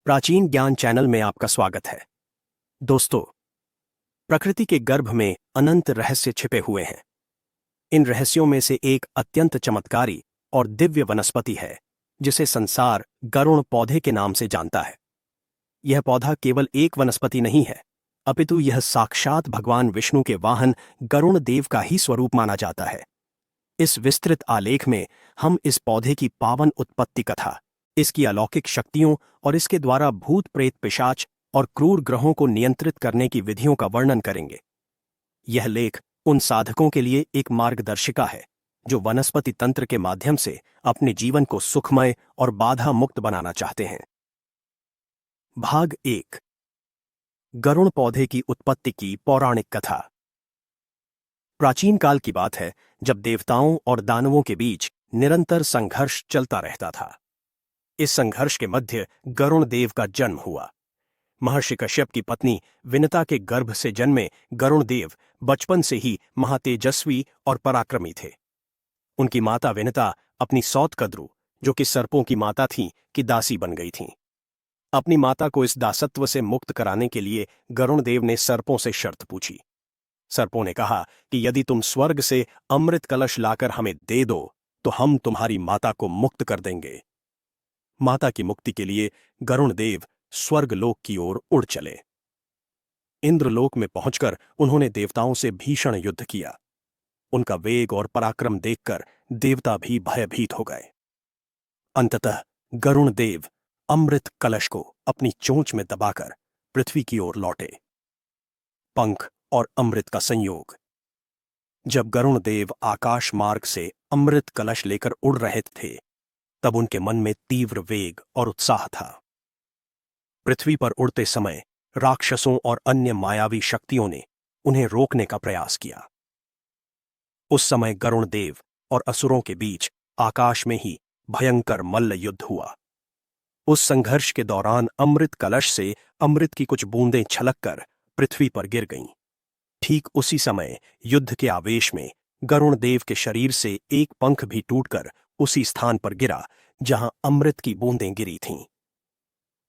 प्राचीन ज्ञान चैनल में आपका स्वागत है। दोस्तों, प्रकृति के गर्भ में अनंत रहस्य छिपे हुए हैं। इन रहस्यों में से एक अत्यंत चमत्कारी और दिव्य वनस्पति है जिसे संसार गरुण पौधे के नाम से जानता है। यह पौधा केवल एक वनस्पति नहीं है, अपितु यह साक्षात भगवान विष्णु के वाहन गरुण देव का ही स्वरूप माना जाता है। इस विस्तृत आलेख में हम इस पौधे की पावन उत्पत्ति कथा, इसकी अलौकिक शक्तियों और इसके द्वारा भूत प्रेत पिशाच और क्रूर ग्रहों को नियंत्रित करने की विधियों का वर्णन करेंगे। यह लेख उन साधकों के लिए एक मार्गदर्शिका है जो वनस्पति तंत्र के माध्यम से अपने जीवन को सुखमय और बाधा मुक्त बनाना चाहते हैं। भाग 1। गरुण पौधे की उत्पत्ति की पौराणिक कथा। प्राचीन काल की बात है जब देवताओं और दानवों के बीच निरंतर संघर्ष चलता रहता था। इस संघर्ष के मध्य गरुण देव का जन्म हुआ। महर्षि कश्यप की पत्नी विनता के गर्भ से जन्मे गरुण देव बचपन से ही महातेजस्वी और पराक्रमी थे। उनकी माता विनता अपनी सौत कद्रू, जो कि सर्पों की माता थीं, की दासी बन गई थीं। अपनी माता को इस दासत्व से मुक्त कराने के लिए गरुण देव ने सर्पों से शर्त पूछी। सर्पों ने कहा कि यदि तुम स्वर्ग से अमृत कलश लाकर हमें दे दो तो हम तुम्हारी माता को मुक्त कर देंगे। माता की मुक्ति के लिए गरुण देव स्वर्गलोक की ओर उड़ चले। इंद्रलोक में पहुंचकर उन्होंने देवताओं से भीषण युद्ध किया। उनका वेग और पराक्रम देखकर देवता भी भयभीत हो गए। अंततः गरुण देव अमृत कलश को अपनी चोंच में दबाकर पृथ्वी की ओर लौटे। पंख और अमृत का संयोग। जब गरुण देव आकाश मार्ग से अमृत कलश लेकर उड़ रहे थे तब उनके मन में तीव्र वेग और उत्साह था। पृथ्वी पर उड़ते समय राक्षसों और अन्य मायावी शक्तियों ने उन्हें रोकने का प्रयास किया। उस समय गरुण देव और असुरों के बीच आकाश में ही भयंकर मल्ल युद्ध हुआ। उस संघर्ष के दौरान अमृत कलश से अमृत की कुछ बूंदें छलककर पृथ्वी पर गिर गईं। ठीक उसी समय युद्ध के आवेश में गरुण देव के शरीर से एक पंख भी टूटकर उसी स्थान पर गिरा जहां अमृत की बूंदें गिरी थीं।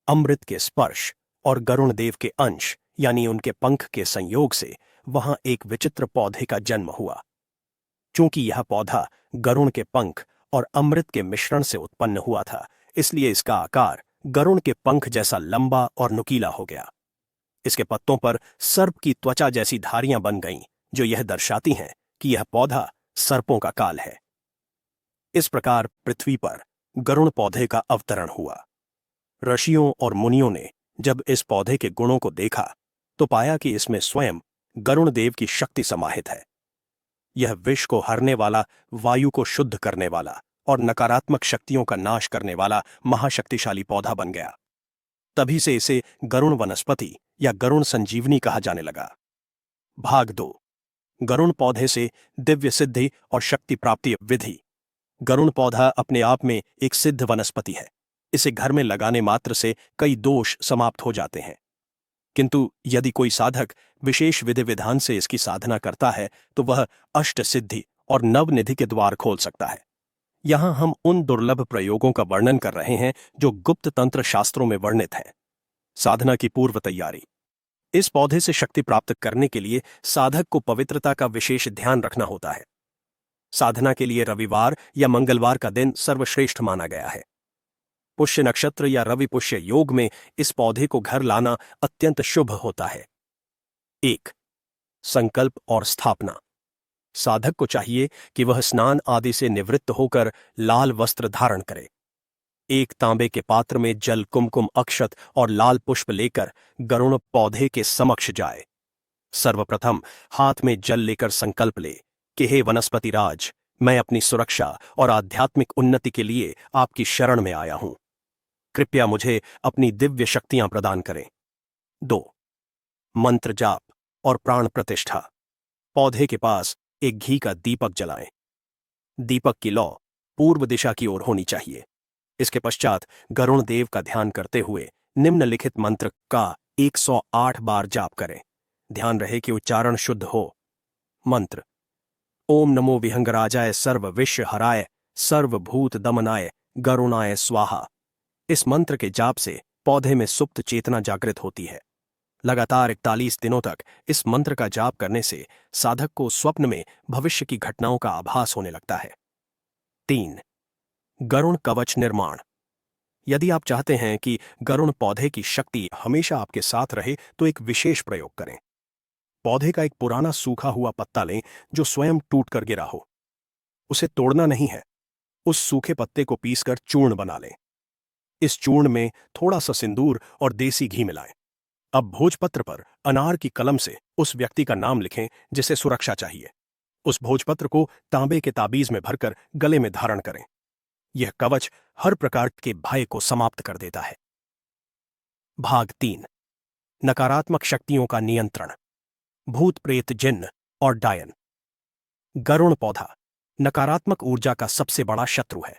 अमृत के स्पर्श और गरुण देव के अंश यानी उनके पंख के संयोग से वहां एक विचित्र पौधे का जन्म हुआ। चूंकि यह पौधा गरुण के पंख और अमृत के मिश्रण से उत्पन्न हुआ था, इसलिए इसका आकार गरुण के पंख जैसा लंबा और नुकीला हो गया। इसके पत्तों पर सर्प की त्वचा जैसी धारियां बन गईं, जो यह दर्शाती हैं कि यह पौधा सर्पों का काल है। इस प्रकार पृथ्वी पर गरुण पौधे का अवतरण हुआ। ऋषियों और मुनियों ने जब इस पौधे के गुणों को देखा तो पाया कि इसमें स्वयं गरुण देव की शक्ति समाहित है। यह विष को हरने वाला, वायु को शुद्ध करने वाला और नकारात्मक शक्तियों का नाश करने वाला महाशक्तिशाली पौधा बन गया। तभी से इसे गरुण वनस्पति या गरुण संजीवनी कहा जाने लगा। भाग 2। गरुण पौधे से दिव्य सिद्धि और शक्ति प्राप्ति विधि। गरुण पौधा अपने आप में एक सिद्ध वनस्पति है। इसे घर में लगाने मात्र से कई दोष समाप्त हो जाते हैं, किंतु यदि कोई साधक विशेष विधि विधान से इसकी साधना करता है तो वह अष्ट सिद्धि और नवनिधि के द्वार खोल सकता है। यहां हम उन दुर्लभ प्रयोगों का वर्णन कर रहे हैं जो गुप्त तंत्र शास्त्रों में वर्णित हैं। साधना की पूर्व तैयारी। इस पौधे से शक्ति प्राप्त करने के लिए साधक को पवित्रता का विशेष ध्यान रखना होता है। साधना के लिए रविवार या मंगलवार का दिन सर्वश्रेष्ठ माना गया है। पुष्य नक्षत्र या रवि पुष्य योग में इस पौधे को घर लाना अत्यंत शुभ होता है। 1. संकल्प और स्थापना। साधक को चाहिए कि वह स्नान आदि से निवृत्त होकर लाल वस्त्र धारण करे। एक तांबे के पात्र में जल, कुमकुम, अक्षत और लाल पुष्प लेकर गरुण पौधे के समक्ष जाए। सर्वप्रथम हाथ में जल लेकर संकल्प ले कि हे वनस्पति राज, मैं अपनी सुरक्षा और आध्यात्मिक उन्नति के लिए आपकी शरण में आया हूं। कृपया मुझे अपनी दिव्य शक्तियां प्रदान करें। 2. मंत्र जाप और प्राण प्रतिष्ठा। पौधे के पास एक घी का दीपक जलाएं। दीपक की लौ पूर्व दिशा की ओर होनी चाहिए। इसके पश्चात गरुण देव का ध्यान करते हुए निम्नलिखित मंत्र का 108 बार जाप करें। ध्यान रहे कि उच्चारण शुद्ध हो। मंत्र: ओम नमो विहंगराजाय सर्व विश्व हराय सर्वभूत दमनाय गरुणाय स्वाहा। इस मंत्र के जाप से पौधे में सुप्त चेतना जागृत होती है। लगातार 41 दिनों तक इस मंत्र का जाप करने से साधक को स्वप्न में भविष्य की घटनाओं का आभास होने लगता है। 3. गरुण कवच निर्माण। यदि आप चाहते हैं कि गरुण पौधे की शक्ति हमेशा आपके साथ रहे तो एक विशेष प्रयोग करें। पौधे का एक पुराना सूखा हुआ पत्ता लें जो स्वयं टूट कर गिरा हो। उसे तोड़ना नहीं है, उस सूखे पत्ते को पीसकर चूर्ण बना लें। इस चूर्ण में थोड़ा सा सिंदूर और देसी घी मिलाएं। अब भोजपत्र पर अनार की कलम से उस व्यक्ति का नाम लिखें जिसे सुरक्षा चाहिए। उस भोजपत्र को तांबे के ताबीज में भरकर गले में धारण करें। यह कवच हर प्रकार के भय को समाप्त कर देता है। भाग 3. नकारात्मक शक्तियों का नियंत्रण। भूत प्रेत जिन्न और डायन। गरुण पौधा नकारात्मक ऊर्जा का सबसे बड़ा शत्रु है।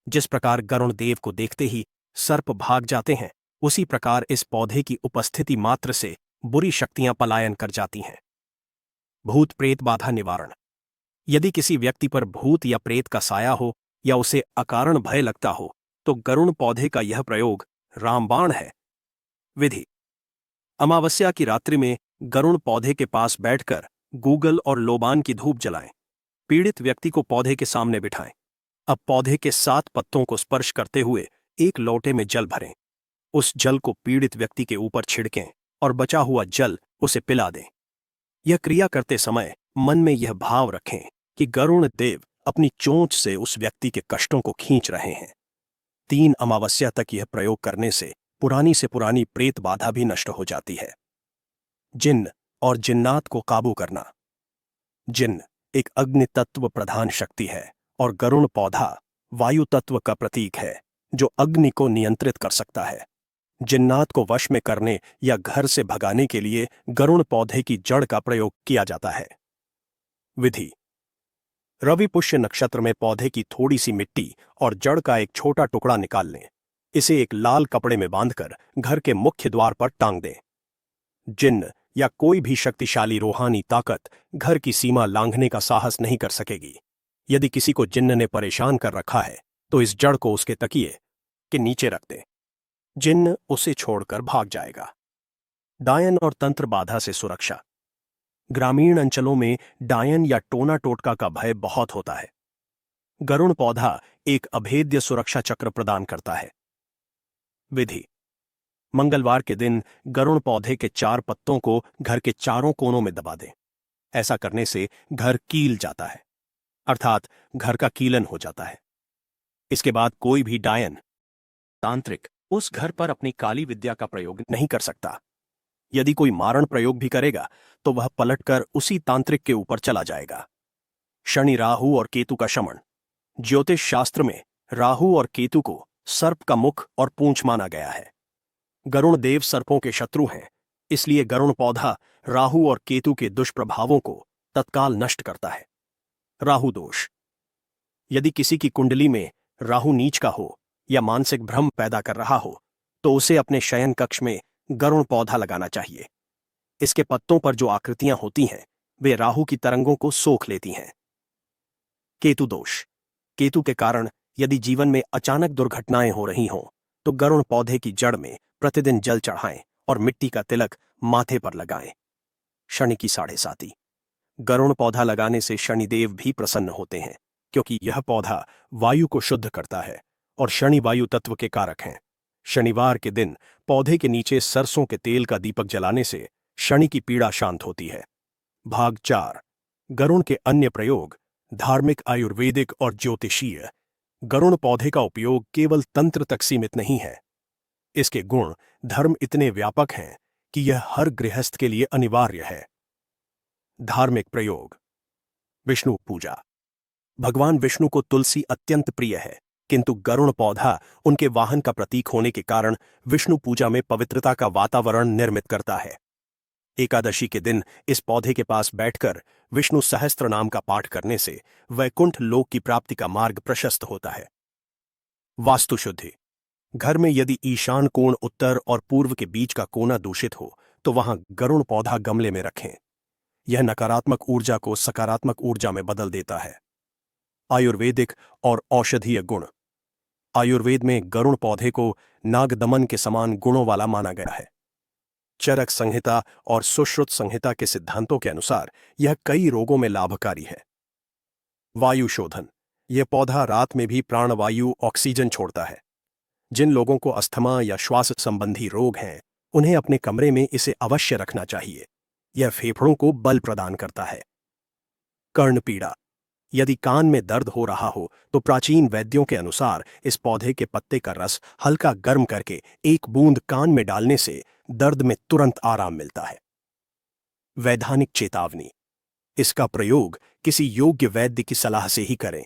जिस प्रकार गरुण देव को देखते ही सर्प भाग जाते हैं, उसी प्रकार इस पौधे की उपस्थिति मात्र से बुरी शक्तियां पलायन कर जाती हैं। भूत प्रेत बाधा निवारण। यदि किसी व्यक्ति पर भूत या प्रेत का साया हो या उसे अकारण भय लगता हो तो गरुण पौधे का यह प्रयोग रामबाण है। विधि: अमावस्या की रात्रि में गरुण पौधे के पास बैठकर गूगल और लोबान की धूप जलाएं। पीड़ित व्यक्ति को पौधे के सामने बिठाएं। अब पौधे के 7 पत्तों को स्पर्श करते हुए एक लोटे में जल भरें। उस जल को पीड़ित व्यक्ति के ऊपर छिड़कें और बचा हुआ जल उसे पिला दें। यह क्रिया करते समय मन में यह भाव रखें कि गरुण देव अपनी चोंच से उस व्यक्ति के कष्टों को खींच रहे हैं। 3 अमावस्या तक यह प्रयोग करने से पुरानी प्रेत बाधा भी नष्ट हो जाती है। जिन्न और जिन्नात को काबू करना। जिन्न एक अग्नि तत्व प्रधान शक्ति है और गरुण पौधा वायु तत्व का प्रतीक है जो अग्नि को नियंत्रित कर सकता है। जिन्नात को वश में करने या घर से भगाने के लिए गरुण पौधे की जड़ का प्रयोग किया जाता है। विधि: रवि पुष्य नक्षत्र में पौधे की थोड़ी सी मिट्टी और जड़ का एक छोटा टुकड़ा निकाल लें। इसे एक लाल कपड़े में बांधकर घर के मुख्य द्वार पर टांग दें। जिन्न या कोई भी शक्तिशाली रूहानी ताकत घर की सीमा लांघने का साहस नहीं कर सकेगी। यदि किसी को जिन्न ने परेशान कर रखा है तो इस जड़ को उसके तकिए के नीचे रख दें। जिन्न उसे छोड़कर भाग जाएगा। डायन और तंत्र बाधा से सुरक्षा। ग्रामीण अंचलों में डायन या टोना टोटका का भय बहुत होता है। गरुण पौधा एक अभेद्य सुरक्षा चक्र प्रदान करता है। विधि: मंगलवार के दिन गरुण पौधे के 4 पत्तों को घर के चारों कोनों में दबा दें। ऐसा करने से घर कील जाता है, अर्थात घर का कीलन हो जाता है। इसके बाद कोई भी डायन तांत्रिक उस घर पर अपनी काली विद्या का प्रयोग नहीं कर सकता। यदि कोई मारण प्रयोग भी करेगा तो वह पलटकर उसी तांत्रिक के ऊपर चला जाएगा। शनि, राहु और केतु का शमन। ज्योतिष शास्त्र में राहु और केतु को सर्प का मुख और पूंछ माना गया है। गरुण देव सर्पों के शत्रु हैं, इसलिए गरुण पौधा राहु और केतु के दुष्प्रभावों को तत्काल नष्ट करता है। राहु दोष। यदि किसी की कुंडली में राहु नीच का हो या मानसिक भ्रम पैदा कर रहा हो तो उसे अपने शयन कक्ष में गरुण पौधा लगाना चाहिए। इसके पत्तों पर जो आकृतियां होती हैं वे राहु की तरंगों को सोख लेती हैं। केतु दोष। केतु के कारण यदि जीवन में अचानक दुर्घटनाएं हो रही हों तो गरुण पौधे की जड़ में प्रतिदिन जल चढ़ाएं और मिट्टी का तिलक माथे पर लगाएं। शनि की 7.5। गरुण पौधा लगाने से शनिदेव भी प्रसन्न होते हैं क्योंकि यह पौधा वायु को शुद्ध करता है और शनि वायु तत्व के कारक हैं। शनिवार के दिन पौधे के नीचे सरसों के तेल का दीपक जलाने से शनि की पीड़ा शांत होती है। भाग 4. गरुण के अन्य प्रयोग। धार्मिक, आयुर्वेदिक और ज्योतिषीय। गरुण पौधे का उपयोग केवल तंत्र तक सीमित नहीं है। इसके गुण धर्म इतने व्यापक हैं कि यह हर गृहस्थ के लिए अनिवार्य है। धार्मिक प्रयोग। विष्णु पूजा। भगवान विष्णु को तुलसी अत्यंत प्रिय है, किंतु गरुण पौधा उनके वाहन का प्रतीक होने के कारण विष्णु पूजा में पवित्रता का वातावरण निर्मित करता है। एकादशी के दिन इस पौधे के पास बैठकर विष्णु सहस्त्र नाम का पाठ करने से वैकुंठ लोक की प्राप्ति का मार्ग प्रशस्त होता है। वास्तुशुद्धि। घर में यदि ईशान कोण उत्तर और पूर्व के बीच का कोना दूषित हो तो वहां गरुण पौधा गमले में रखें। यह नकारात्मक ऊर्जा को सकारात्मक ऊर्जा में बदल देता है। आयुर्वेदिक और औषधीय गुण। आयुर्वेद में गरुड़ पौधे को नागदमन के समान गुणों वाला माना गया है। चरक संहिता और सुश्रुत संहिता के सिद्धांतों के अनुसार यह कई रोगों में लाभकारी है। वायु शोधन। यह पौधा रात में भी प्राणवायु ऑक्सीजन छोड़ता है। जिन लोगों को अस्थमा या श्वास संबंधी रोग हैं, उन्हें अपने कमरे में इसे अवश्य रखना चाहिए। यह फेफड़ों को बल प्रदान करता है। कर्ण पीड़ा। यदि कान में दर्द हो रहा हो तो प्राचीन वैद्यों के अनुसार इस पौधे के पत्ते का रस हल्का गर्म करके एक बूंद कान में डालने से दर्द में तुरंत आराम मिलता है। वैधानिक चेतावनी। इसका प्रयोग किसी योग्य वैद्य की सलाह से ही करें।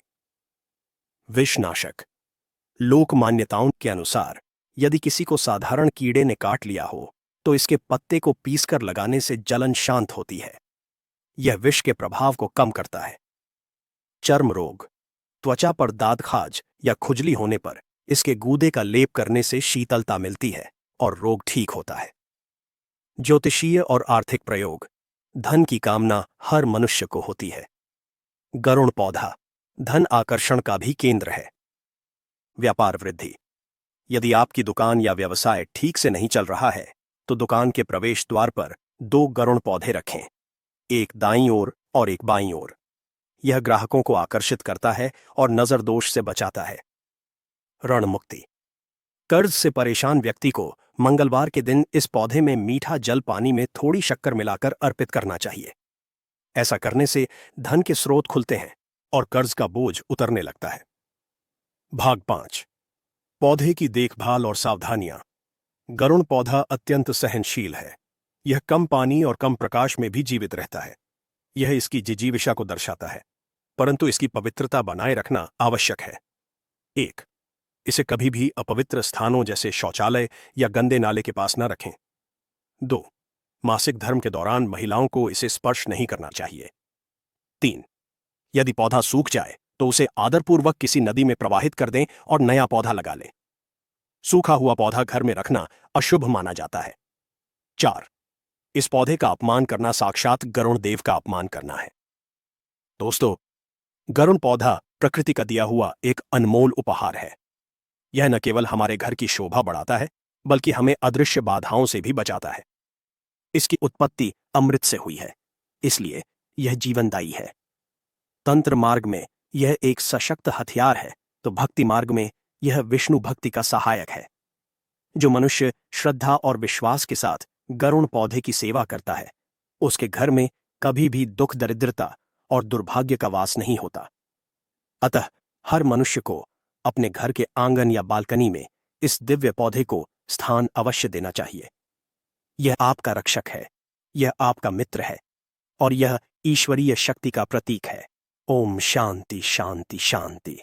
विषनाशक। लोक मान्यताओं के अनुसार यदि किसी को साधारण कीड़े ने काट लिया हो तो इसके पत्ते को पीसकर लगाने से जलन शांत होती है। यह विष के प्रभाव को कम करता है। चर्म रोग। त्वचा पर दादखाज या खुजली होने पर इसके गूदे का लेप करने से शीतलता मिलती है और रोग ठीक होता है। ज्योतिषीय और आर्थिक प्रयोग। धन की कामना हर मनुष्य को होती है। गरुड़ पौधा धन आकर्षण का भी केंद्र है। व्यापार वृद्धि। यदि आपकी दुकान या व्यवसाय ठीक से नहीं चल रहा है तो दुकान के प्रवेश द्वार पर 2 गरुड़ पौधे रखें, एक दाईं ओर और एक बाईं ओर। यह ग्राहकों को आकर्षित करता है और नजर दोष से बचाता है। ऋण मुक्ति। कर्ज से परेशान व्यक्ति को मंगलवार के दिन इस पौधे में मीठा जल पानी में थोड़ी शक्कर मिलाकर अर्पित करना चाहिए। ऐसा करने से धन के स्रोत खुलते हैं और कर्ज का बोझ उतरने लगता है। भाग 5। पौधे की देखभाल और सावधानियां। गरुड़ पौधा अत्यंत सहनशील है। यह कम पानी और कम प्रकाश में भी जीवित रहता है। यह इसकी जिजीविषा को दर्शाता है, परंतु इसकी पवित्रता बनाए रखना आवश्यक है। 1. इसे कभी भी अपवित्र स्थानों जैसे शौचालय या गंदे नाले के पास न रखें। 2. मासिक धर्म के दौरान महिलाओं को इसे स्पर्श नहीं करना चाहिए। 3. यदि पौधा सूख जाए तो उसे आदरपूर्वक किसी नदी में प्रवाहित कर दें और नया पौधा लगा लें। सूखा हुआ पौधा घर में रखना अशुभ माना जाता है। 4. इस पौधे का अपमान करना साक्षात गरुड़ देव का अपमान करना है। दोस्तों, गरुड़ पौधा प्रकृति का दिया हुआ एक अनमोल उपहार है। यह न केवल हमारे घर की शोभा बढ़ाता है, बल्कि हमें अदृश्य बाधाओं से भी बचाता है। इसकी उत्पत्ति अमृत से हुई है, इसलिए यह जीवनदायी है। तंत्र मार्ग में यह एक सशक्त हथियार है, तो भक्ति मार्ग में यह विष्णु भक्ति का सहायक है। जो मनुष्य श्रद्धा और विश्वास के साथ गरुड़ पौधे की सेवा करता है, उसके घर में कभी भी दुख, दरिद्रता और दुर्भाग्य का वास नहीं होता। अतः हर मनुष्य को अपने घर के आंगन या बालकनी में इस दिव्य पौधे को स्थान अवश्य देना चाहिए। यह आपका रक्षक है, यह आपका मित्र है और यह ईश्वरीय शक्ति का प्रतीक है। ओम शांति शांति शांति।